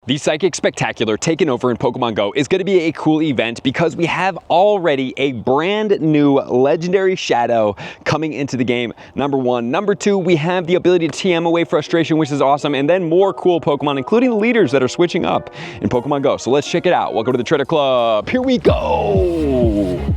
The Psychic Spectacular taking over in Pokemon Go is going to be a cool event because we have already a brand new legendary Shadow coming into the game, number one. Number two, we have the ability to TM away frustration, which is awesome, and then more cool Pokemon, including the leaders that are switching up in Pokemon Go. So let's check it out. Welcome to the Trader Club. Here we go.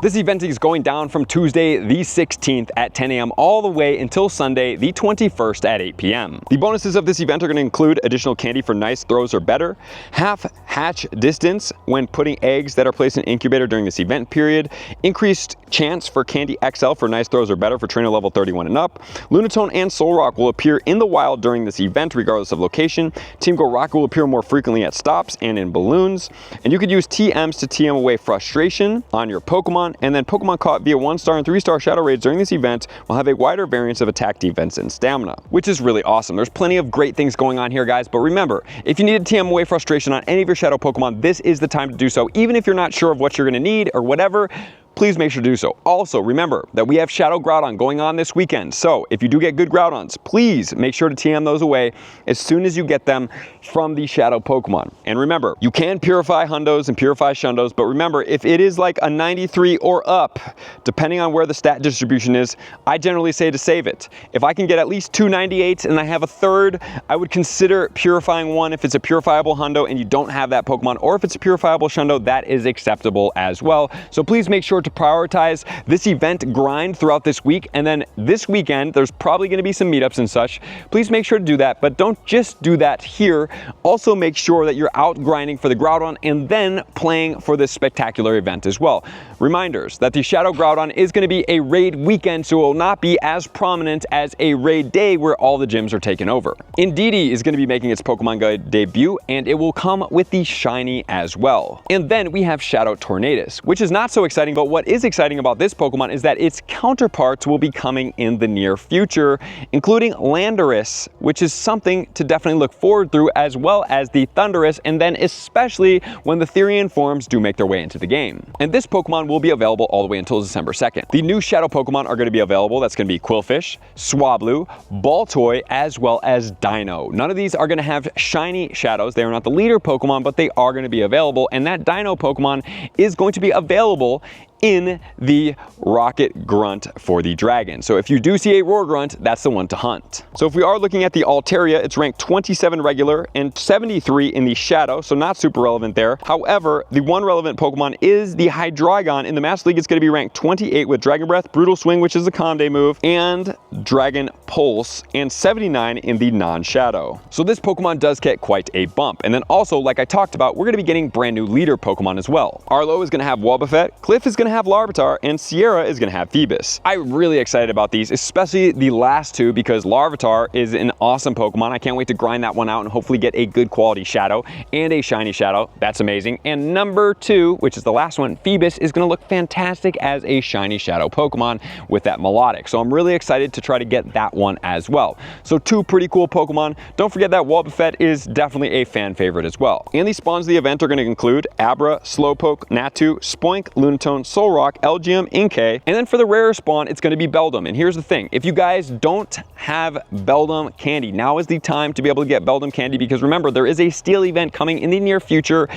This event is going down from Tuesday the 16th at 10 a.m. all the way until Sunday the 21st at 8 p.m. The bonuses of this event are going to include additional candy for nice throws or better, half hatch distance when putting eggs that are placed in incubator during this event period, increased chance for Candy XL for nice throws or better for trainer level 31 and up. Lunatone and Solrock will appear in the wild during this event regardless of location. Team Go Rock will appear more frequently at stops and in balloons. And you could use TMs to TM away frustration on your Pokemon. And then Pokemon caught via 1-star and 3-star Shadow Raids during this event will have a wider variance of attack, defense, and stamina, which is really awesome. There's plenty of great things going on here, guys, but remember, if you need to TM away frustration on any of your Shadow Pokemon, this is the time to do so. Even if you're not sure of what you're going to need or whatever, please make sure to do so. Also, remember that we have Shadow Groudon going on this weekend. So if you do get good Groudons, please make sure to TM those away as soon as you get them from the Shadow Pokemon. And remember, you can purify Hundos and purify Shundos, but remember, if it is like a 93 or up, depending on where the stat distribution is, I generally say to save it. If I can get at least 2 98s and I have a third, I would consider purifying one if it's a purifiable Hundo and you don't have that Pokemon, or if it's a purifiable Shundo, that is acceptable as well. So please make sure to prioritize this event grind throughout this week, and then this weekend there's probably going to be some meetups and such. Please make sure to do that, but don't just do that here. Also make sure that you're out grinding for the Groudon and then playing for this spectacular event as well. Reminders that the Shadow Groudon is going to be a raid weekend, so it will not be as prominent as a raid day where all the gyms are taken over. Indeedee is going to be making its Pokemon Go debut, and it will come with the shiny as well. And then we have Shadow Tornadus, which is not so exciting, but what is exciting about this Pokemon is that its counterparts will be coming in the near future, including Landorus, which is something to definitely look forward through, as well as the Thundurus, and then especially when the Therian forms do make their way into the game. And this Pokemon will be available all the way until December 2nd. The new Shadow Pokemon are going to be available. That's going to be Quillfish, Swablu, Baltoy, as well as Dino. None of these are going to have shiny Shadows. They are not the leader Pokemon, but they are going to be available, and that Dino Pokemon is going to be available in the Rocket Grunt for the Dragon. So if you do see a Roar Grunt, that's the one to hunt. So if we are looking at the Altaria, it's ranked 27 regular and 73 in the Shadow, so not super relevant there. However, the one relevant Pokemon is the Hydreigon. In the Master League, it's going to be ranked 28 with Dragon Breath, Brutal Swing, which is a Calm Day move, and Dragon Pulse, and 79 in the non-Shadow. So this Pokemon does get quite a bump. And then also, like I talked about, we're going to be getting brand new leader Pokemon as well. Arlo is going to have Wobbuffet, Cliff is going to have Larvitar, and Sierra is going to have Feebas. I'm really excited about these, especially the last two, because Larvitar is an awesome Pokemon. I can't wait to grind that one out and hopefully get a good quality Shadow and a shiny Shadow. That's amazing. And number 2, which is the last one, Feebas is going to look fantastic as a shiny Shadow Pokemon with that melodic. So I'm really excited to try to get that one as well. So 2 pretty cool Pokemon. Don't forget that Wobbuffet is definitely a fan favorite as well. And the spawns of the event are going to include Abra, Slowpoke, Natu, Spoink, Lunatone, Solrock, Elgyem, Inkay, and then for the rare spawn, it's going to be Beldum. And here's the thing, if you guys don't have Beldum candy, now is the time to be able to get Beldum candy, because remember, there is a Steel event coming in the near future,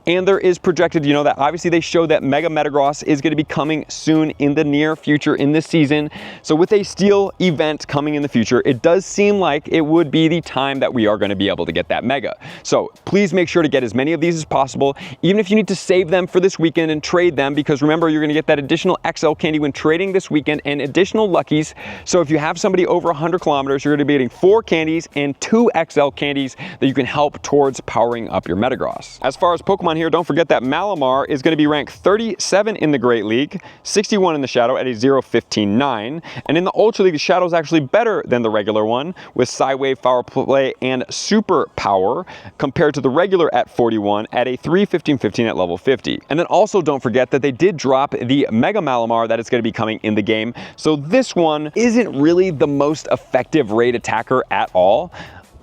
and there is projected, you know, that obviously they show that Mega Metagross is going to be coming soon in the near future in this season. So with a Steel event coming in the future, it does seem like it would be the time that we are going to be able to get that Mega. So please make sure to get as many of these as possible, even if you need to save them for this weekend and trade them, because remember, you're going to get that additional XL candy when trading this weekend and additional Luckies. So if you have somebody over 100 kilometers, you're going to be getting 4 candies and 2 XL candies that you can help towards powering up your Metagross. As far as Pokemon here, don't forget that Malamar is going to be ranked 37 in the Great League, 61 in the Shadow at a 0.15.9, and in the Ultra League, the Shadow is actually better than the regular one with Psywave, Power Play, and Super Power compared to the regular at 41 at a 3.15.15 at level 50. And then also don't forget that they did drop the Mega Malamar that is going to be coming in the game. So this one isn't really the most effective raid attacker at all.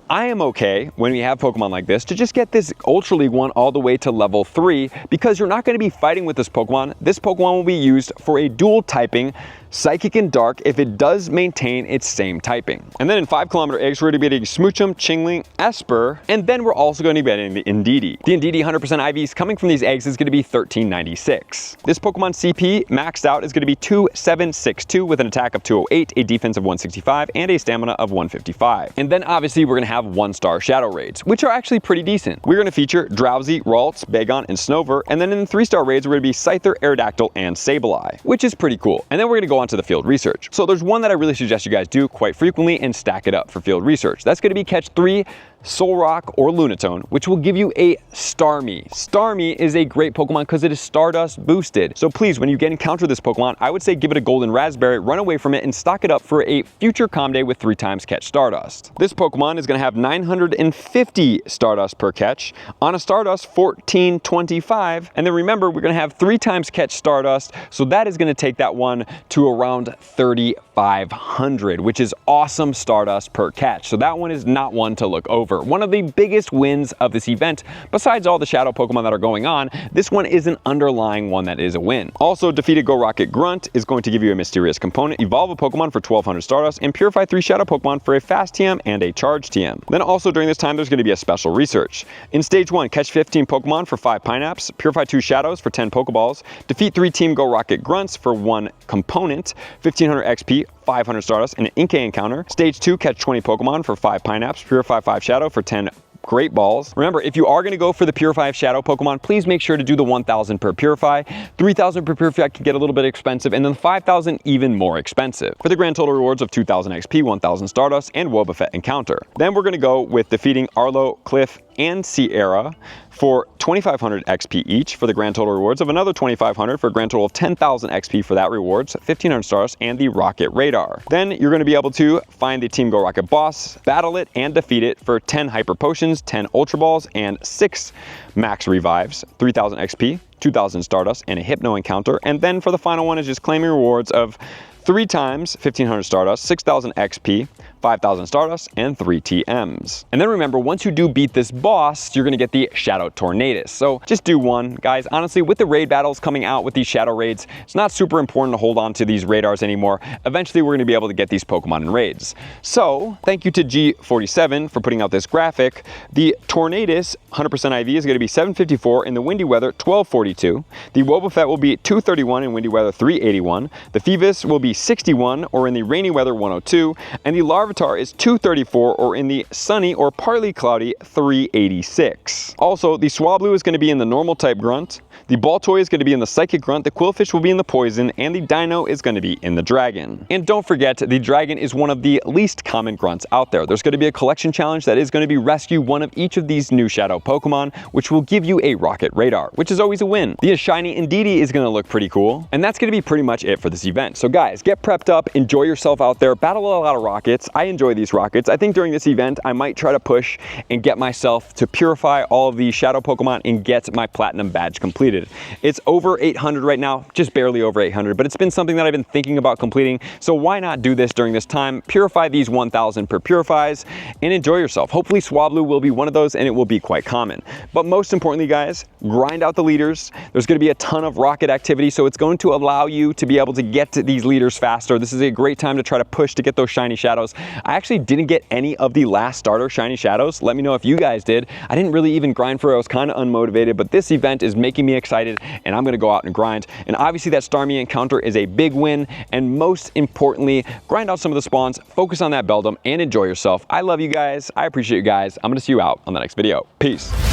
I am okay when we have Pokemon like this to just get this Ultra League one all the way to level 3, because you're not going to be fighting with this Pokemon. This Pokemon will be used for a dual typing Psychic and Dark if it does maintain its same typing. And then in 5-kilometer eggs, we're going to be getting Smoochum, Chingling, Esper, and then we're also going to be getting the Indeedee. The Indeedee 100% IVs coming from these eggs is going to be 1396. This Pokemon CP maxed out is going to be 2762 with an attack of 208, a defense of 165, and a stamina of 155. And then obviously we're going to have 1-star Shadow Raids, which are actually pretty decent. We're going to feature Drowsy, Ralts, Bagon, and Snover, and then in the 3-star raids we're going to be Scyther, Aerodactyl, and Sableye, which is pretty cool. And then we're going to go on to the field research. So there's one that I really suggest you guys do quite frequently and stack it up for field research. That's going to be catch 3 Solrock or Lunatone, which will give you a Starmie. Starmie is a great Pokemon because it is Stardust boosted. So please, when you encounter this Pokemon, I would say give it a Golden Raspberry, run away from it, and stock it up for a future Calm Day with 3 times catch Stardust. This Pokemon is going to have 950 Stardust per catch on a Stardust 1425. And then remember, we're going to have 3 times catch Stardust, so that is going to take that one to around 3,500, which is awesome Stardust per catch. So that one is not one to look over. One of the biggest wins of this event, besides all the Shadow Pokemon that are going on, this one is an underlying one that is a win. Also, defeated Go Rocket Grunt is going to give you a Mysterious Component, evolve a Pokemon for 1200 Stardust, and purify 3 Shadow Pokemon for a Fast TM and a Charge TM. Then also during this time, there's going to be a special research. In Stage 1, catch 15 Pokemon for 5 Pineaps, purify 2 Shadows for 10 Pokeballs, defeat 3 Team Go Rocket Grunts for 1 Component, 1500 XP, 500 Stardust, and an Inkay encounter. Stage 2, catch 20 Pokemon for 5 Pineaps, purify 5 Shadow for 10 Great Balls. Remember, if you are going to go for the Purify Shadow Pokemon, please make sure to do the 1,000 per Purify. 3,000 per Purify can get a little bit expensive, and then 5,000 even more expensive. For the grand total rewards of 2,000 XP, 1,000 Stardust, and Wobbuffet encounter. Then we're going to go with defeating Arlo, Cliff, and Sierra for 2,500 XP each for the grand total rewards of another 2,500 for a grand total of 10,000 XP for that rewards, 1,500 stars, and the Rocket Radar. Then you're going to be able to find the Team Go Rocket boss, battle it, and defeat it for 10 Hyper Potions, 10 Ultra Balls, and 6 Max Revives, 3,000 XP, 2,000 Stardust, and a Hypno encounter. And then for the final one is just claiming rewards of 3 times 1,500 Stardust, 6,000 XP, 5,000 Stardust, and 3 TMs. And then remember, once you do beat this boss, you're going to get the Shadow Tornadus. So just do one. Guys, honestly, with the raid battles coming out with these Shadow Raids, it's not super important to hold on to these radars anymore. Eventually, we're going to be able to get these Pokemon in raids. So thank you to G47 for putting out this graphic. The Tornadus 100% IV is going to be 754 in the windy weather, 1242. The Wobbuffet will be 231 in windy weather, 381. The Feebas will be 61 or in the rainy weather, 102. And the Larvitar is 234 or in the sunny or partly cloudy, 386. Also, the Swablu is going to be in the normal type Grunt. The Baltoy is going to be in the Psychic Grunt. The Quillfish will be in the Poison, and the Dino is going to be in the Dragon. And don't forget, the Dragon is one of the least common grunts out there. There's going to be a collection challenge that is going to be rescue one of each of these new Shadow Pokemon, which will give you a Rocket Radar, which is always a win. The shiny Indeedee is going to look pretty cool, and that's going to be pretty much it for this event. So guys, get prepped up, enjoy yourself out there, battle a lot of Rockets. I enjoy these Rockets. I think during this event, I might try to push and get myself to purify all of the Shadow Pokemon and get my Platinum badge completed. It's over 800 right now, just barely over 800, but it's been something that I've been thinking about completing, so why not do this during this time? Purify these 1,000 per Purifies and enjoy yourself. Hopefully Swablu will be one of those and it will be quite common. But most importantly, guys, grind out the leaders. There's going to be a ton of Rocket activity, so it's going to allow you to be able to get to these leaders faster. This is a great time to try to push to get those shiny Shadows. I actually didn't get any of the last starter shiny Shadows. Let me know if you guys did. I didn't really even grind for it. I was kind of unmotivated, but this event is making me excited and I'm going to go out and grind. And obviously that Starmie encounter is a big win, and most importantly, grind out some of the spawns, focus on that Beldum, and enjoy yourself. I love you guys. I appreciate you guys. I'm going to see you out on the next video. Peace.